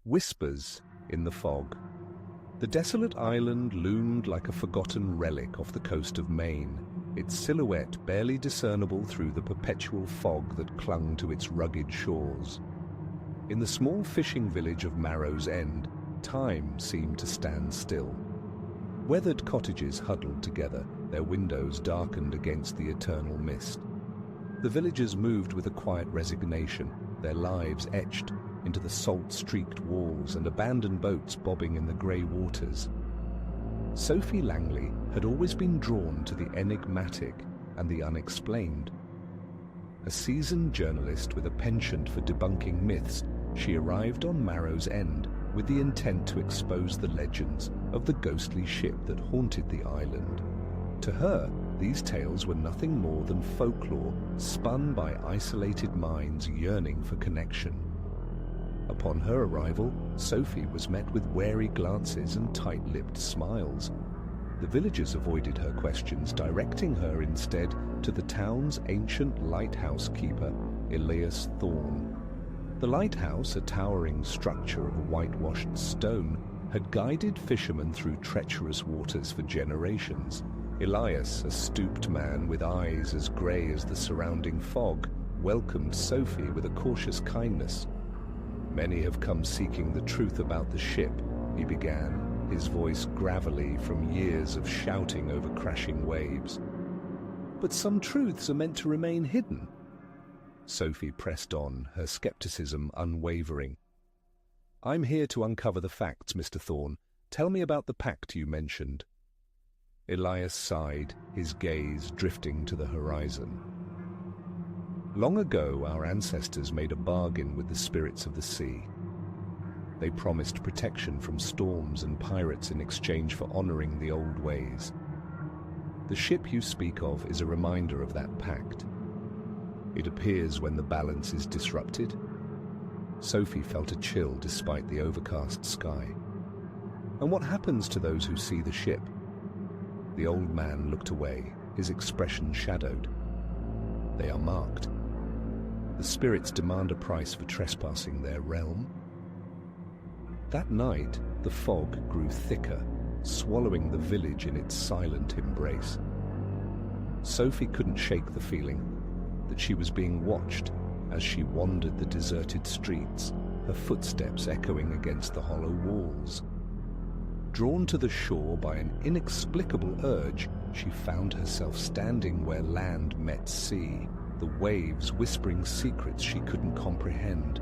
Whispers in the fog. The desolate island loomed like a forgotten relic off the coast of Maine, its silhouette barely discernible through the perpetual fog that clung to its rugged shores. In the small fishing village of Marrow's End, time seemed to stand still. Weathered cottages huddled together, their windows darkened against the eternal mist. The villagers moved with a quiet resignation, their lives etched into the salt-streaked walls and abandoned boats bobbing in the grey waters. Sophie Langley had always been drawn to the enigmatic and the unexplained. A seasoned journalist with a penchant for debunking myths, she arrived on Marrow's End with the intent to expose the legends of the ghostly ship that haunted the island. To her, these tales were nothing more than folklore spun by isolated minds yearning for connection. Upon her arrival, Sophie was met with wary glances and tight-lipped smiles. The villagers avoided her questions, directing her instead to the town's ancient lighthouse keeper, Elias Thorn. The lighthouse, a towering structure of whitewashed stone, had guided fishermen through treacherous waters for generations. Elias, a stooped man with eyes as grey as the surrounding fog, welcomed Sophie with a cautious kindness. "Many have come seeking the truth about the ship," he began, his voice gravelly from years of shouting over crashing waves. "But some truths are meant to remain hidden." Sophie pressed on, her skepticism unwavering. "I'm here to uncover the facts, Mr. Thorn. Tell me about the pact you mentioned." Elias sighed, his gaze drifting to the horizon. "Long ago, our ancestors made a bargain with the spirits of the sea. They promised protection from storms and pirates in exchange for honoring the old ways. The ship you speak of is a reminder of that pact. It appears when the balance is disrupted." Sophie felt a chill despite the overcast sky. "And what happens to those who see the ship?" The old man looked away, his expression shadowed. "They are marked. The spirits demand a price for trespassing their realm." That night, the fog grew thicker, swallowing the village in its silent embrace. Sophie couldn't shake the feeling that she was being watched as she wandered the deserted streets, her footsteps echoing against the hollow walls. Drawn to the shore by an inexplicable urge, she found herself standing where land met sea, the waves whispering secrets she couldn't comprehend.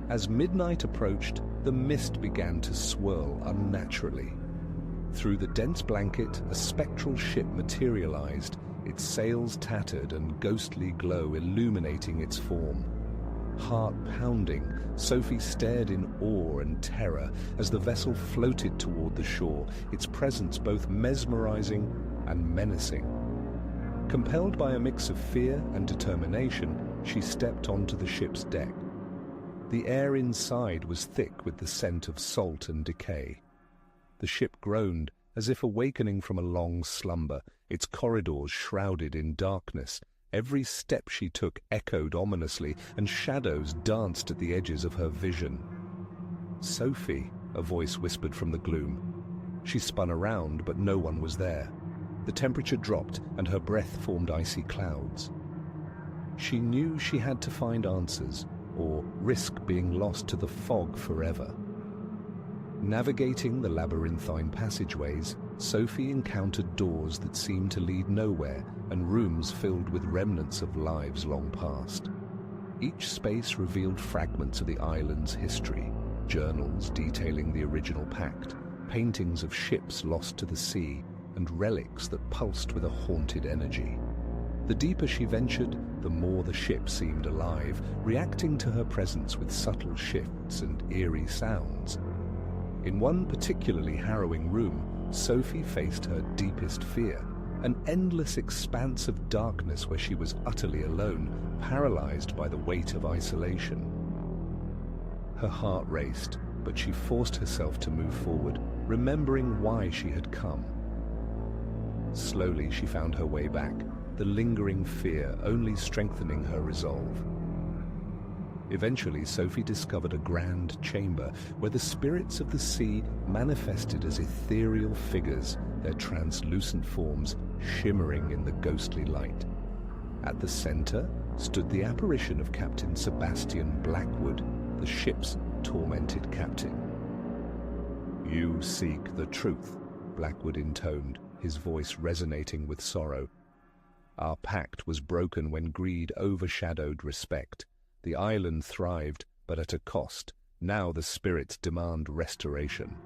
As midnight approached, the mist began to swirl unnaturally. Through the dense blanket, a spectral ship materialized, its sails tattered and ghostly glow illuminating its form. Heart pounding, Sophie stared in awe and terror as the vessel floated toward the shore, its presence both mesmerizing and menacing. Compelled by a mix of fear and determination, she stepped onto the ship's deck. The air inside was thick with the scent of salt and decay. The ship groaned, as if awakening from a long slumber, its corridors shrouded in darkness. Every step she took echoed ominously, and shadows danced at the edges of her vision. "Sophie," a voice whispered from the gloom. She spun around, but no one was there. The temperature dropped, and her breath formed icy clouds. She knew she had to find answers, or risk being lost to the fog forever. Navigating the labyrinthine passageways, Sophie encountered doors that seemed to lead nowhere and rooms filled with remnants of lives long past. Each space revealed fragments of the island's history, journals detailing the original pact, paintings of ships lost to the sea, and relics that pulsed with a haunted energy. The deeper she ventured, the more the ship seemed alive, reacting to her presence with subtle shifts and eerie sounds. In one particularly harrowing room, Sophie faced her deepest fear, an endless expanse of darkness where she was utterly alone, paralyzed by the weight of isolation. Her heart raced, but she forced herself to move forward, remembering why she had come. Slowly she found her way back, the lingering fear only strengthening her resolve. Eventually, Sophie discovered a grand chamber where the spirits of the sea manifested as ethereal figures, their translucent forms shimmering in the ghostly light. At the center stood the apparition of Captain Sebastian Blackwood, the ship's tormented captain. "You seek the truth," Blackwood intoned, his voice resonating with sorrow. "Our pact was broken when greed overshadowed respect. The island thrived, but at a cost. Now the spirits demand restoration."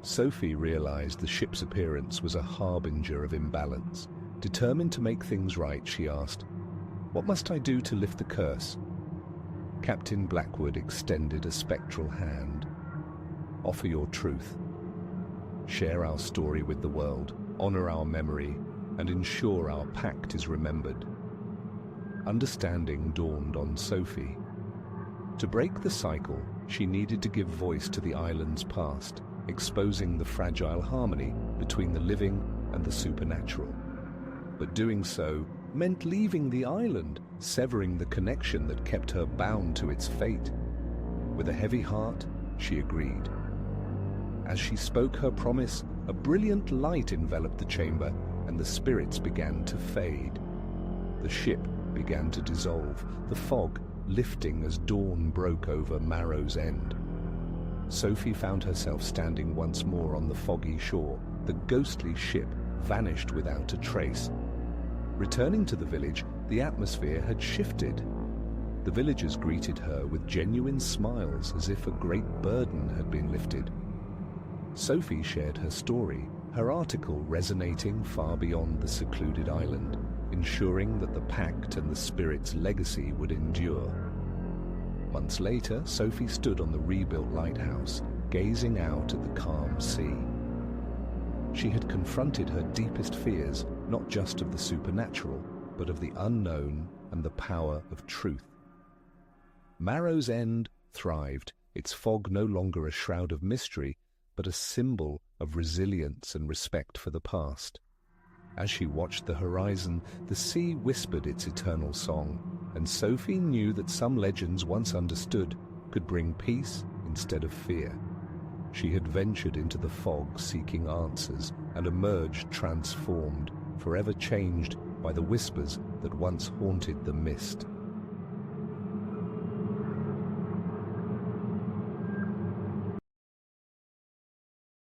Sophie realized the ship's appearance was a harbinger of imbalance. Determined to make things right, she asked, "What must I do to lift the curse?" Captain Blackwood extended a spectral hand. "Offer your truth. Share our story with the world, honor our memory, and ensure our pact is remembered." Understanding dawned on Sophie. To break the cycle, she needed to give voice to the island's past, exposing the fragile harmony between the living and the supernatural. But doing so meant leaving the island, severing the connection that kept her bound to its fate. With a heavy heart, she agreed. As she spoke her promise, a brilliant light enveloped the chamber, and the spirits began to fade. The ship began to dissolve, the fog lifting as dawn broke over Marrow's End. Sophie found herself standing once more on the foggy shore. The ghostly ship vanished without a trace. Returning to the village, the atmosphere had shifted. The villagers greeted her with genuine smiles, as if a great burden had been lifted. Sophie shared her story, her article resonating far beyond the secluded island, ensuring that the pact and the spirit's legacy would endure. Months later, Sophie stood on the rebuilt lighthouse, gazing out at the calm sea. She had confronted her deepest fears, not just of the supernatural, but of the unknown and the power of truth. Marrow's End thrived, its fog no longer a shroud of mystery, but a symbol of resilience and respect for the past. As she watched the horizon, the sea whispered its eternal song, and Sophie knew that some legends once understood could bring peace instead of fear. She had ventured into the fog seeking answers and emerged transformed, forever changed by the whispers that once haunted the mist.